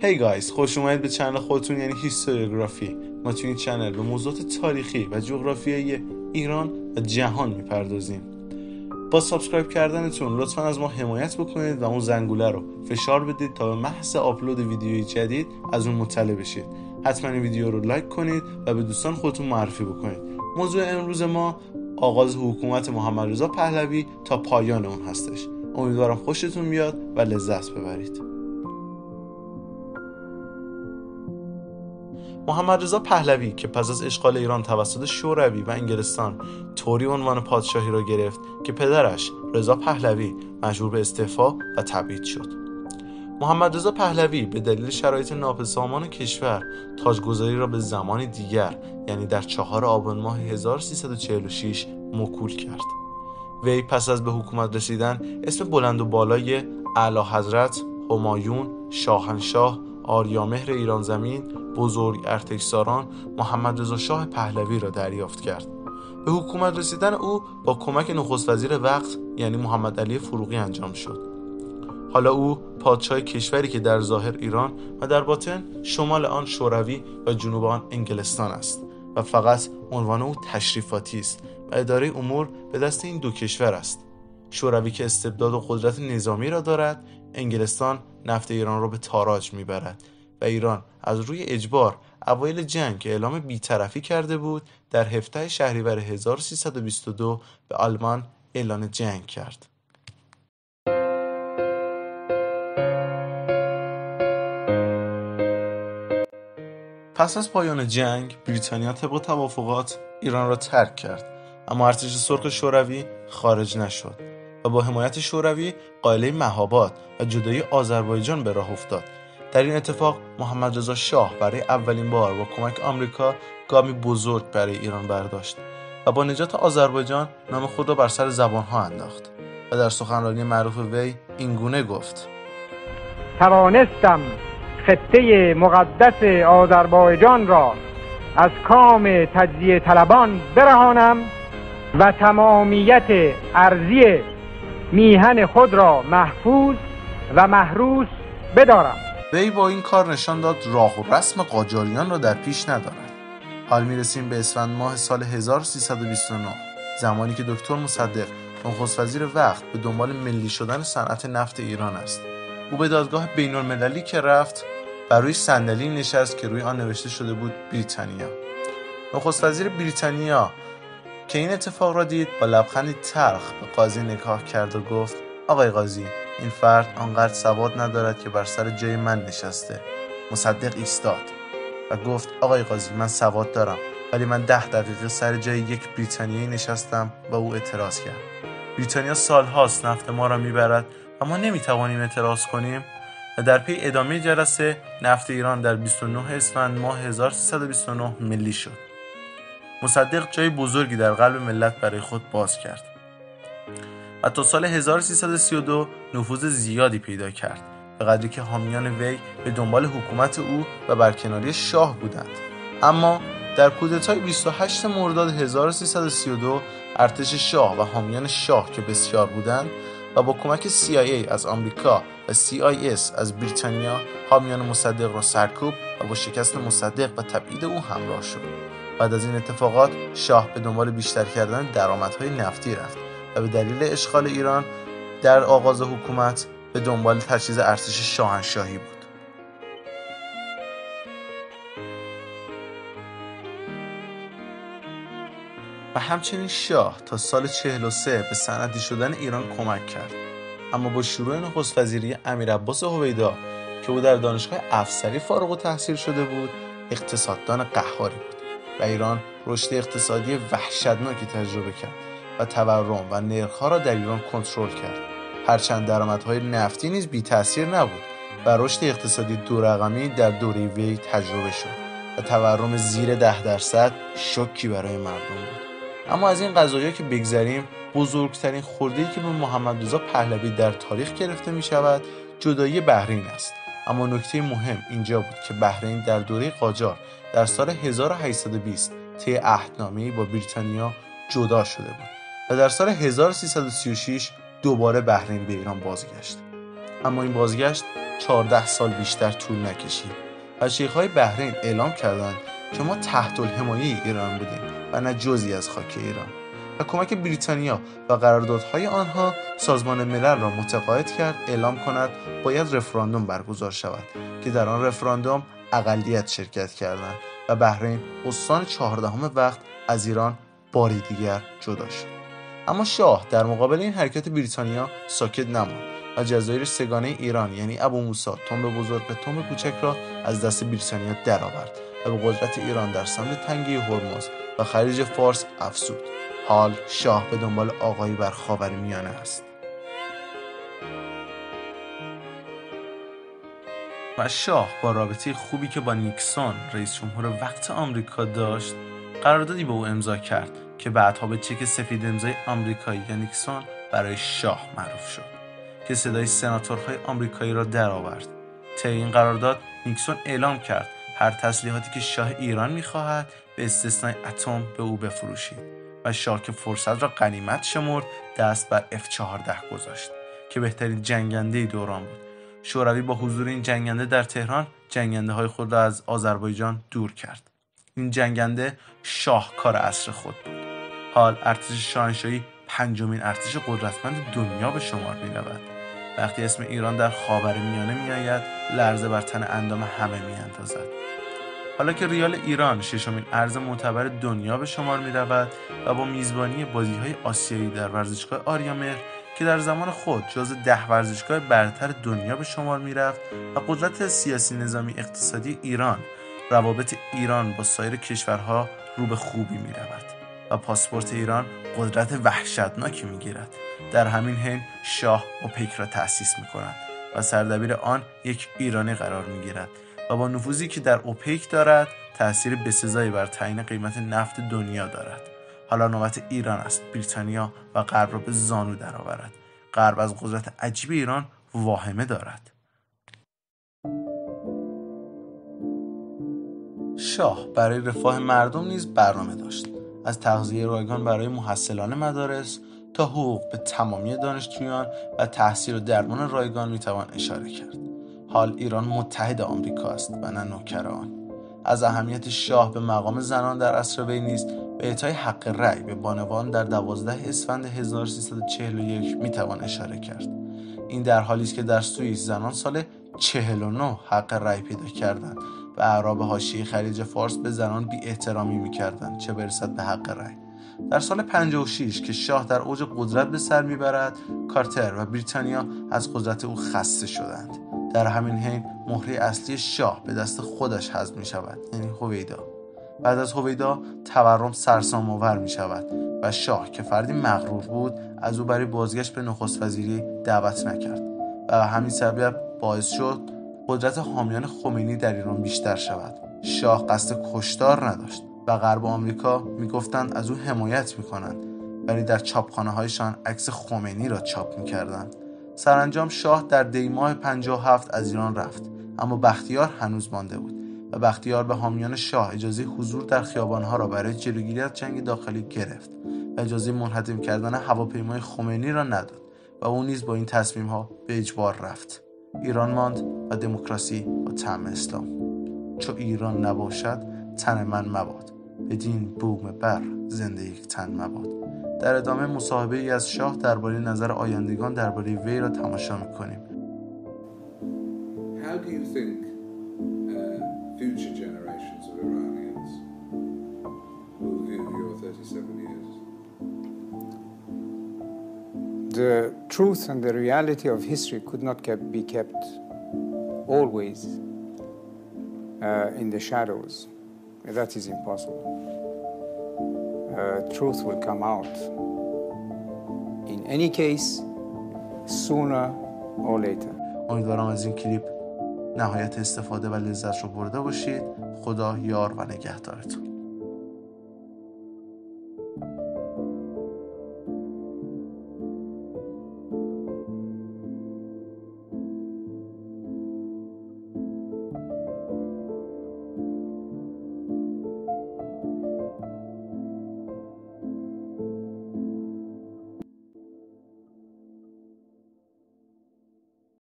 Hey guys، خوش اومدید به چنل خودتون یعنی هیستوریوگرافی. ما توی این چنل به موضوعات تاریخی و جغرافیایی ایران و جهان میپردازیم. با سابسکرایب کردنتون لطفا از ما حمایت بکنید و اون زنگوله رو فشار بدید تا به محض آپلود ویدیوی جدید از اون مطلع بشید. حتما این ویدیو رو لایک کنید و به دوستان خودتون معرفی بکنید. موضوع امروز ما آغاز حکومت محمد رضا پهلوی تا پایان اون هستش. امیدوارم خوشتون بیاد و لذت ببرید. محمد رضا پهلوی که پس از اشغال ایران توسط شوروی و انگلستان طوری عنوان پادشاهی را گرفت که پدرش رضا پهلوی مجبور به استعفا و تبعید شد. محمد رضا پهلوی به دلیل شرایط ناپسامان کشور تاجگذاری را به زمانی دیگر یعنی در 4 آبان ماه 1346 موکول کرد. وی پس از به حکومت رسیدن اسم بلند و بالای اعلیحضرت همایون، شاهنشاه، آریامهر ایران زمین، بزرگ ارتشساران محمد رضا شاه پهلوی را دریافت کرد. به حکومت رسیدن او با کمک نخست وزیر وقت یعنی محمد علی فروغی انجام شد. حالا او پادشاه کشوری که در ظاهر ایران و در باطن شمال آن شوروی و جنوب آن انگلستان است و فقط عنوان او تشریفاتی است و اداره امور به دست این دو کشور است. شوروی که استبداد و قدرت نظامی را دارد، انگلستان نفت ایران را به تاراج میبرد و ایران از روی اجبار اوایل جنگ که اعلام بی‌طرفی کرده بود در 17 شهریور 1322 به آلمان اعلان جنگ کرد. پس از پایان جنگ بریتانیا طبق توافقات ایران را ترک کرد، اما ارتش سرخ شوروی خارج نشد و با حمایت شوروی قائله مهاباد و جدایی آذربایجان به راه افتاد. در این اتفاق محمد رضا شاه برای اولین بار با کمک آمریکا گامی بزرگ برای ایران برداشت و با نجات آذربایجان نام خود را بر سر زبانها انداخت و در سخنرانی معروف وی اینگونه گفت: توانستم خطه مقدس آذربایجان را از کام تجزیه طلبان برهانم و تمامیت ارضی میهن خود را محفوظ و محروس بدارم. وی با این کار نشان داد راه و رسم قاجاریان را در پیش ندارد. حال میرسیم به اسفند ماه سال 1329، زمانی که دکتر مصدق نخست وزیر وقت به دنبال ملی شدن صنعت نفت ایران است. او به دادگاه بین‌المللی که رفت بر روی صندلی نشست که روی آن نوشته شده بود بریتانیا. نخست وزیر بریتانیا که این اتفاق را دید با لبخندی تلخ به قاضی نگاه کرد و گفت: آقای قاضی، این فرد آنقدر سواد ندارد که بر سر جای من نشسته. مصدق ایستاد و گفت: آقای قاضی، من سواد دارم، ولی من 10 دقیقه سر جای یک بریتانیایی نشستم. و او اعتراض کرد: بریتانیا سالهاست نفت ما را میبرد و ما نمیتوانیم اعتراض کنیم. و در پی ادامه جلسه نفت ایران در 29 اسفند ماه 1329 ملی شد. مصدق جای بزرگی در قلب ملت برای خود باز کرد و تا سال 1332 نفوذ زیادی پیدا کرد، به قدری که حامیان وی به دنبال حکومت او و برکناری شاه بودند. اما در کودتای 28 مرداد 1332 ارتش شاه و حامیان شاه که بسیار بودند و با کمک CIA از آمریکا و CIS از بریتانیا حامیان مصدق را سرکوب و با شکست مصدق و تبعید او همراه شد. بعد از این اتفاقات شاه به دنبال بیشتر کردن درآمدهای نفتی رفت و به دلیل اشغال ایران در آغاز حکومت به دنبال تجهیز ارتش شاهنشاهی بود. و همچنین شاه تا سال 43 به صنعتی شدن ایران کمک کرد، اما با شروع نخست وزیری امیرعباس هویدا که او در دانشگاه افسری فارغ التحصیل شده بود، اقتصاددان قهاری بود و ایران رشد اقتصادی وحشتناکی تجربه کرد و تورم و نرخ‌ها را در ایران کنترل کرد. هرچند درآمدهای نفتی نیز بی تأثیر نبود و رشد اقتصادی 2 رقمی در دوره وی تجربه شد و تورم زیر 10% شوکی برای مردم بود. اما از این قضایا که بگذریم، بزرگترین خورده‌ای که به محمد رضا پهلوی در تاریخ گرفته می شود جدایی بحرین است. اما نکته مهم اینجا بود که بحرین در دوره قاجار در سال 1820 طی عهدنامه‌ای با بریتانیا جدا شده بود و در سال 1336 دوباره بحرین به ایران بازگشت. اما این بازگشت 14 سال بیشتر طول نکشید و شیخ‌های بحرین اعلام کردند که ما تحت الحمایه ایران بودیم و نه جزئی از خاک ایران و کمک بریتانیا و قراردادهای آنها سازمان ملل را متقاعد کرد اعلام کند باید رفراندوم برگزار شود که در آن رفراندوم اقلیت شرکت کردند و بحرین استان 14 وقت از ایران باری دیگر جدا شد. اما شاه در مقابل این حرکت بریتانیا ساکت نماند و جزایر سگانه ایران یعنی ابو موسی، تنب بزرگ و تنب کوچک را از دست بریتانیا درآورد و به قدرت ایران در سمت تنگه هرمز و خلیج فارس افزود. حال شاه به دنبال آقایی بر خاورمیانه است. و شاه با رابطه خوبی که با نیکسون رئیس جمهور وقت آمریکا داشت قراردادی با او امضا کرد که بعدها به چک سفید امضای آمریکایی یا نیکسون برای شاه معروف شد که صدای سناتورهای آمریکایی را درآورد. طی این قرارداد نیکسون اعلام کرد هر تسلیحاتی که شاه ایران می‌خواهد به استثنای اتم به او بفروشید و شاه که فرصت را غنیمت شمرد دست بر F-14 گذاشت که بهترین جنگنده دوران بود. شوروی با حضور این جنگنده در تهران جنگنده‌های خود را از آذربایجان دور کرد. این جنگنده شاهکار عصر خود بود. حال ارتش شاهنشاهی پنجمین ارتش قدرتمند دنیا به شمار می‌رود. وقتی اسم ایران در خاورمیانه می‌آید لرزه بر تن اندام همه می‌اندازد. حالا که ریال ایران ششمین ارز معتبر دنیا به شمار می‌رود و با میزبانی بازی‌های آسیایی در ورزشگاه آریامهر که در زمان خود جزو 10 ورزشگاه برتر دنیا به شمار می‌رفت و قدرت سیاسی نظامی اقتصادی ایران، روابط ایران با سایر کشورها رو به خوبی می‌رود و پاسپورت ایران قدرت وحشتناکی می‌گیرد. در همین حین شاه اوپک را تأسیس می‌کند و سردبیر آن یک ایرانی قرار می‌گیرد و با نفوذی که در اوپک دارد تأثیر بسزایی بر تعیین قیمت نفت دنیا دارد. حالا نوبت ایران است بریتانیا و غرب را به زانو درآورد. غرب از قدرت عجیب ایران واهمه دارد. شاه برای رفاه مردم نیز برنامه داشت. از تغذیه رایگان برای محصلان مدارس تا حقوق به تمامی دانشجویان و تحصیل و درمان رایگان میتوان اشاره کرد. حال ایران متحد آمریکا است و نه نوکر آن. از اهمیت شاه به مقام زنان در عصر وی نیز به اعطای حق رأی به بانوان در 12 اسفند 1341 میتوان اشاره کرد. این در حالی است که در سوئیس زنان سال 49 حق رأی پیدا کردند و اعراب حاشیه خلیج فارس به زنان بی احترامی میکردند چه برسد به حق رأی. در سال 56 که شاه در اوج قدرت به سر میبرد کارتر و بریتانیا از قدرت او خسته شدند. در همین حین مهره اصلی شاه به دست خودش حذف می شود یعنی هویدا. بعد از هویدا تورم سرسام آور می شود و شاه که فردی مغرور بود از او برای بازگشت به نخست وزیری دعوت نکرد و همین سبب باعث شد قدرت حامیان خمینی در ایران بیشتر شود. شاه قصد کشتار نداشت و غرب آمریکا می گفتند از او حمایت می کنند ولی در چاپخانه هایشان عکس خمینی را چاپ می کردند. سرانجام شاه در دی ماه 57 از ایران رفت اما بختیار هنوز مانده بود و بختیار به حامیان شاه اجازه حضور در خیابانها را برای جلوگیری از جنگ داخلی گرفت و اجازه منهدم کردن هواپیمای خمینی را نداد و او نیز با این تصمیم‌ها به اجبار رفت. ایران ماند و دموکراسی با طعم اسلام. چو ایران نباشد تن من مباد، بدین بوم بر زنده یک تن مباد. در ادامه مصاحبه ای از شاه درباره نظر آیندگان درباره وی را تماشا می‌کنیم. How do you think future generations of Iranians will view your 37 years? The truth and the reality of history could not be kept always in the shadows. That is impossible. Truth will come out. In any case, sooner or later. امیدوارم از این کلیپ نهایت استفاده و لذت رو برده باشید. خدا یار و نگهدارتون.